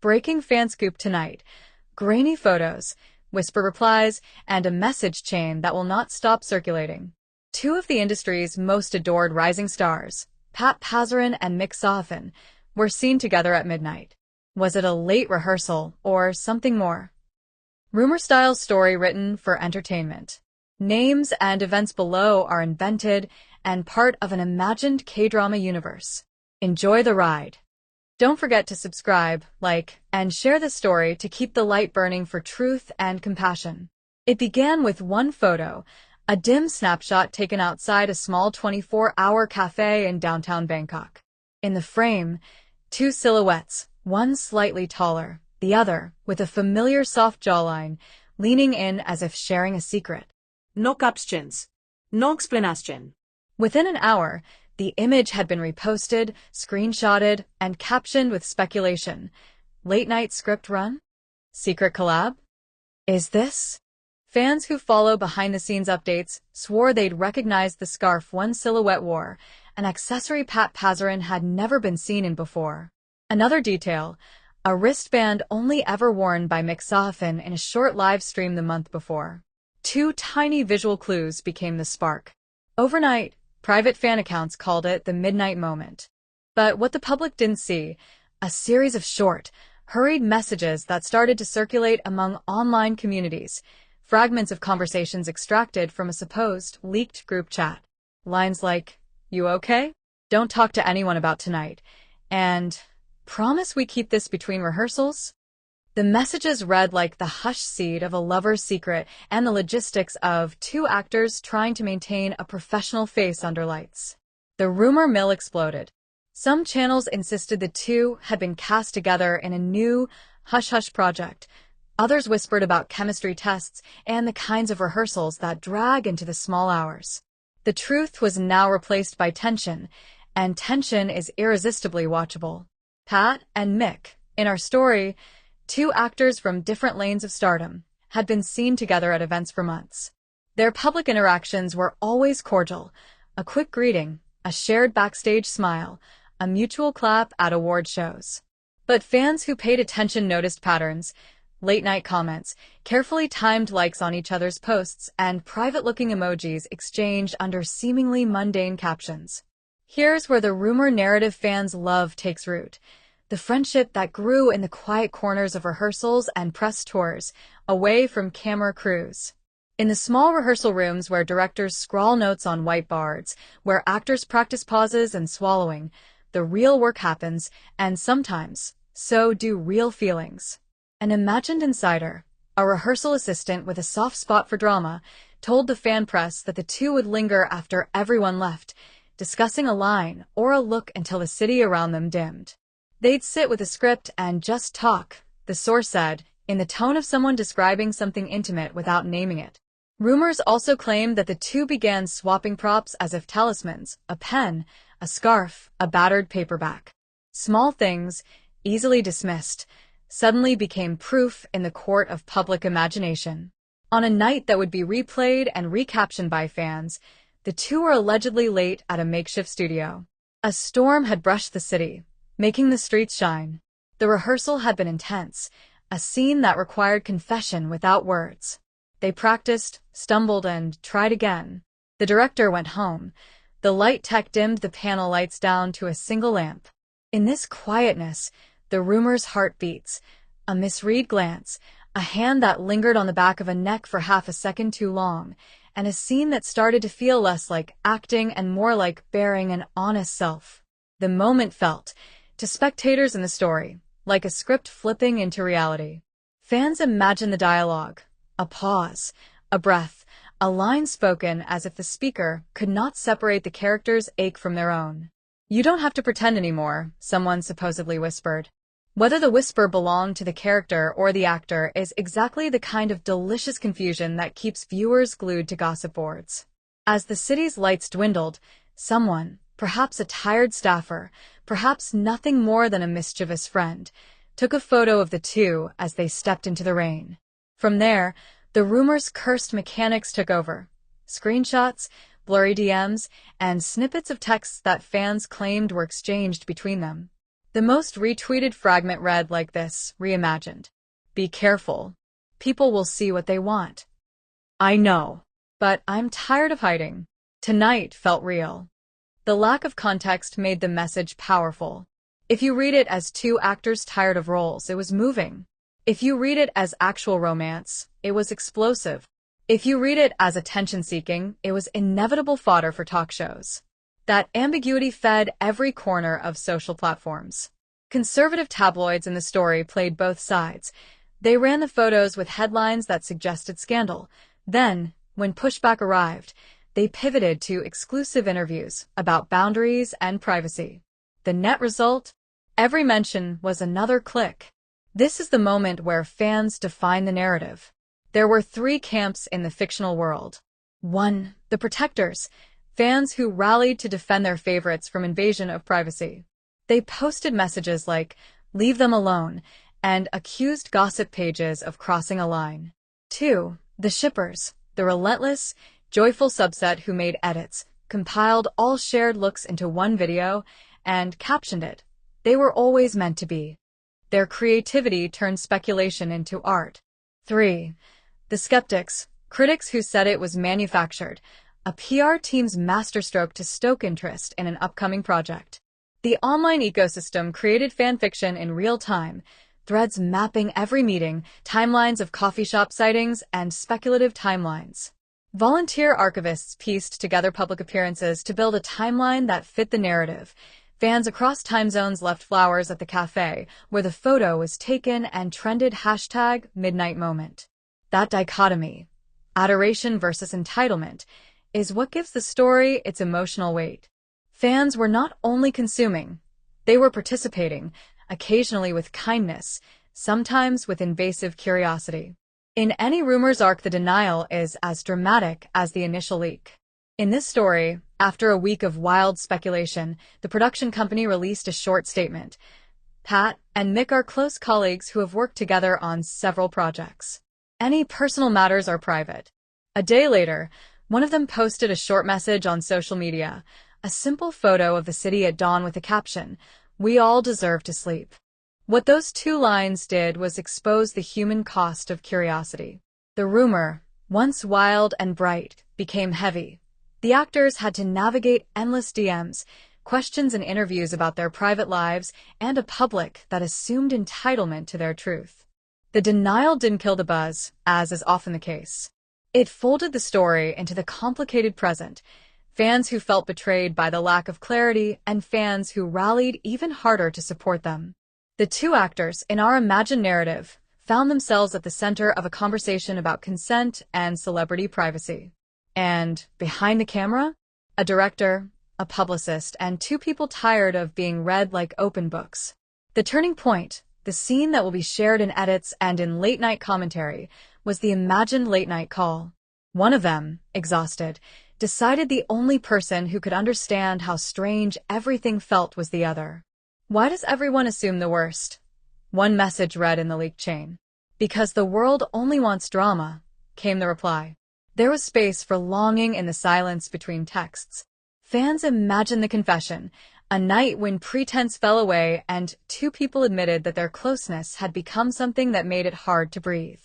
Breaking fan scoop tonight. Grainy photos, whisper replies, and a message chain that will not stop circulating. Two of the industry's most adored rising stars, Oat Pasakorn and Sahaphap, were seen together at midnight. Was it a late rehearsal or something more? Rumor-style story written for entertainment. Names and events below are invented and part of an imagined K-drama universe. Enjoy the ride. Don't forget to subscribe, like, and share the story to keep the light burning for truth and compassion. It began with one photo, a dim snapshot taken outside a small 24-hour cafe in downtown Bangkok. In the frame, two silhouettes, one slightly taller, the other, with a familiar soft jawline, leaning in as if sharing a secret. No captions. No explanation. Within an hour, the image had been reposted, screenshotted, and captioned with speculation. Late-night script run? Secret collab? Is this? Fans who follow behind-the-scenes updates swore they'd recognized the scarf one silhouette wore, an accessory Oat Pasakorn had never been seen in before. Another detail, a wristband only ever worn by Sahaphap in a short live stream the month before. Two tiny visual clues became the spark. Overnight, private fan accounts called it the midnight moment. But what the public didn't see, a series of short, hurried messages that started to circulate among online communities, fragments of conversations extracted from a supposed leaked group chat. Lines like, "You okay? Don't talk to anyone about tonight," and "Promise we keep this between rehearsals?" The messages read like the hushed seed of a lover's secret and the logistics of two actors trying to maintain a professional face under lights. The rumor mill exploded. Some channels insisted the two had been cast together in a new hush-hush project. Others whispered about chemistry tests and the kinds of rehearsals that drag into the small hours. The truth was now replaced by tension, and tension is irresistibly watchable. Pat and Mick, in our story, two actors from different lanes of stardom, had been seen together at events for months. Their public interactions were always cordial, a quick greeting, a shared backstage smile, a mutual clap at award shows. But fans who paid attention noticed patterns, late-night comments, carefully timed likes on each other's posts, and private-looking emojis exchanged under seemingly mundane captions. Here's where the rumor narrative fans love takes root. The friendship that grew in the quiet corners of rehearsals and press tours, away from camera crews. In the small rehearsal rooms where directors scrawl notes on whiteboards, where actors practice pauses and swallowing, the real work happens, and sometimes, so do real feelings. An imagined insider, a rehearsal assistant with a soft spot for drama, told the fan press that the two would linger after everyone left, discussing a line or a look until the city around them dimmed. They'd sit with a script and just talk, the source said, in the tone of someone describing something intimate without naming it. Rumors also claimed that the two began swapping props as if talismans, a pen, a scarf, a battered paperback. Small things, easily dismissed, suddenly became proof in the court of public imagination. On a night that would be replayed and recaptioned by fans, the two were allegedly late at a makeshift studio. A storm had brushed the city, making the streets shine. The rehearsal had been intense, a scene that required confession without words. They practiced, stumbled, and tried again. The director went home. The light tech dimmed the panel lights down to a single lamp. In this quietness, the rumor's heart beats, a misread glance, a hand that lingered on the back of a neck for half a second too long, and a scene that started to feel less like acting and more like bearing an honest self. The moment felt, to spectators in the story, like a script flipping into reality. Fans imagine the dialogue, a pause, a breath, a line spoken as if the speaker could not separate the character's ache from their own. "You don't have to pretend anymore," someone supposedly whispered. Whether the whisper belonged to the character or the actor is exactly the kind of delicious confusion that keeps viewers glued to gossip boards. As the city's lights dwindled, someone, perhaps a tired staffer, perhaps nothing more than a mischievous friend, took a photo of the two as they stepped into the rain. From there, the rumor's cursed mechanics took over. Screenshots, blurry DMs, and snippets of texts that fans claimed were exchanged between them. The most retweeted fragment read like this, reimagined. Be careful. People will see what they want. I know, but I'm tired of hiding. Tonight felt real. The lack of context made the message powerful. If you read it as two actors tired of roles, it was moving. If you read it as actual romance, it was explosive. If you read it as attention-seeking, it was inevitable fodder for talk shows. That ambiguity fed every corner of social platforms. Conservative tabloids in the story played both sides. They ran the photos with headlines that suggested scandal. Then, when pushback arrived, they pivoted to exclusive interviews about boundaries and privacy. The net result? Every mention was another click. This is the moment where fans define the narrative. There were three camps in the fictional world. 1. The protectors, fans who rallied to defend their favorites from invasion of privacy. They posted messages like, "Leave them alone," and accused gossip pages of crossing a line. 2. The shippers, the relentless, joyful subset who made edits, compiled all shared looks into one video, and captioned it. They were always meant to be. Their creativity turned speculation into art. 3. The skeptics, critics who said it was manufactured, a PR team's masterstroke to stoke interest in an upcoming project. The online ecosystem created fanfiction in real time, threads mapping every meeting, timelines of coffee shop sightings, and speculative timelines. Volunteer archivists pieced together public appearances to build a timeline that fit the narrative. Fans across time zones left flowers at the cafe, where the photo was taken and trended #MidnightMoment. That dichotomy, adoration versus entitlement, is what gives the story its emotional weight. Fans were not only consuming, they were participating, occasionally with kindness, sometimes with invasive curiosity. In any rumors arc, the denial is as dramatic as the initial leak. In this story, after a week of wild speculation, the production company released a short statement. Pat and Mick are close colleagues who have worked together on several projects. Any personal matters are private. A day later, one of them posted a short message on social media, a simple photo of the city at dawn with the caption, "We all deserve to sleep." What those two lines did was expose the human cost of curiosity. The rumor, once wild and bright, became heavy. The actors had to navigate endless DMs, questions and interviews about their private lives, and a public that assumed entitlement to their truth. The denial didn't kill the buzz, as is often the case. It folded the story into the complicated present, fans who felt betrayed by the lack of clarity and fans who rallied even harder to support them. The two actors in our imagined narrative found themselves at the center of a conversation about consent and celebrity privacy. And behind the camera, a director, a publicist, and two people tired of being read like open books. The turning point, the scene that will be shared in edits and in late-night commentary, was the imagined late-night call. One of them, exhausted, decided the only person who could understand how strange everything felt was the other. Why does everyone assume the worst? One message read in the leak chain. Because the world only wants drama, came the reply. There was space for longing in the silence between texts. Fans imagined the confession, a night when pretense fell away and two people admitted that their closeness had become something that made it hard to breathe.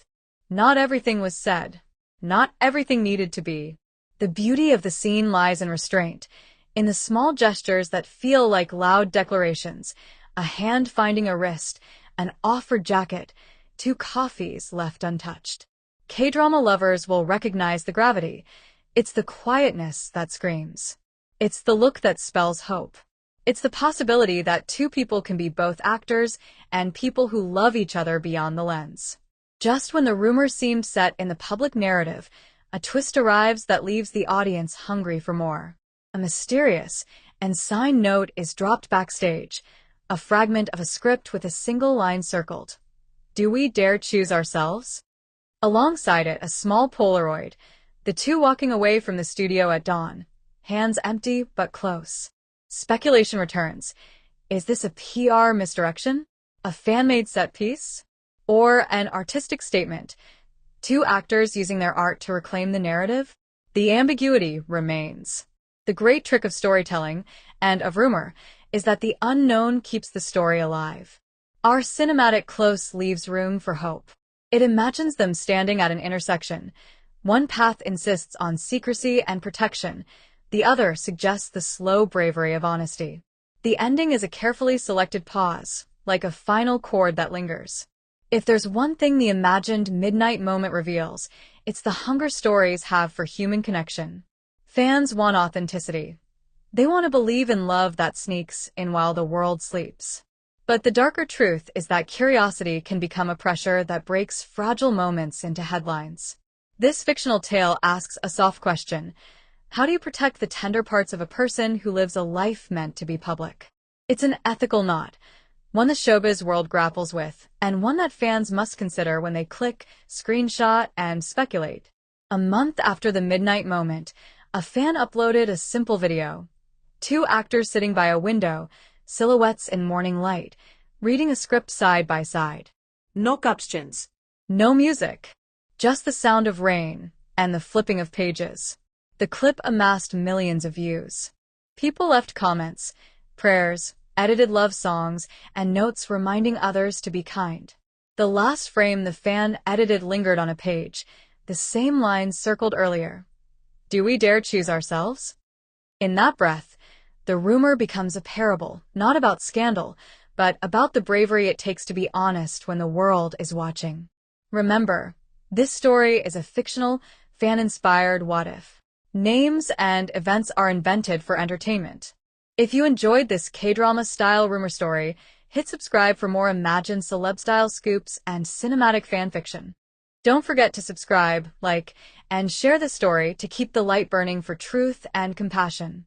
Not everything was said. Not everything needed to be. The beauty of the scene lies in restraint, in the small gestures that feel like loud declarations, a hand finding a wrist, an offered jacket, 2 coffees left untouched. K-drama lovers will recognize the gravity. It's the quietness that screams. It's the look that spells hope. It's the possibility that two people can be both actors and people who love each other beyond the lens. Just when the rumor seemed set in the public narrative, a twist arrives that leaves the audience hungry for more. A mysterious and signed note is dropped backstage, a fragment of a script with a single line circled. Do we dare choose ourselves? Alongside it, a small Polaroid, the two walking away from the studio at dawn, hands empty but close. Speculation returns. Is this a PR misdirection? A fan-made set piece? Or an artistic statement? Two actors using their art to reclaim the narrative? The ambiguity remains. The great trick of storytelling, and of rumor, is that the unknown keeps the story alive. Our cinematic close leaves room for hope. It imagines them standing at an intersection. One path insists on secrecy and protection. The other suggests the slow bravery of honesty. The ending is a carefully selected pause, like a final chord that lingers. If there's one thing the imagined midnight moment reveals, it's the hunger stories have for human connection. Fans want authenticity. They want to believe in love that sneaks in while the world sleeps. But the darker truth is that curiosity can become a pressure that breaks fragile moments into headlines. This fictional tale asks a soft question. How do you protect the tender parts of a person who lives a life meant to be public? It's an ethical knot, one the showbiz world grapples with, and one that fans must consider when they click, screenshot, and speculate. A month after the midnight moment, a fan uploaded a simple video. Two actors sitting by a window, silhouettes in morning light, reading a script side by side. No captions. No music. Just the sound of rain and the flipping of pages. The clip amassed millions of views. People left comments, prayers, edited love songs, and notes reminding others to be kind. The last frame the fan edited lingered on a page, the same lines circled earlier. Do we dare choose ourselves? In that breath, the rumor becomes a parable, not about scandal, but about the bravery it takes to be honest when the world is watching. Remember, this story is a fictional, fan-inspired what-if. Names and events are invented for entertainment. If you enjoyed this K-drama-style rumor story, hit subscribe for more imagined celeb-style scoops and cinematic fanfiction. Don't forget to subscribe, like, and share the story to keep the light burning for truth and compassion.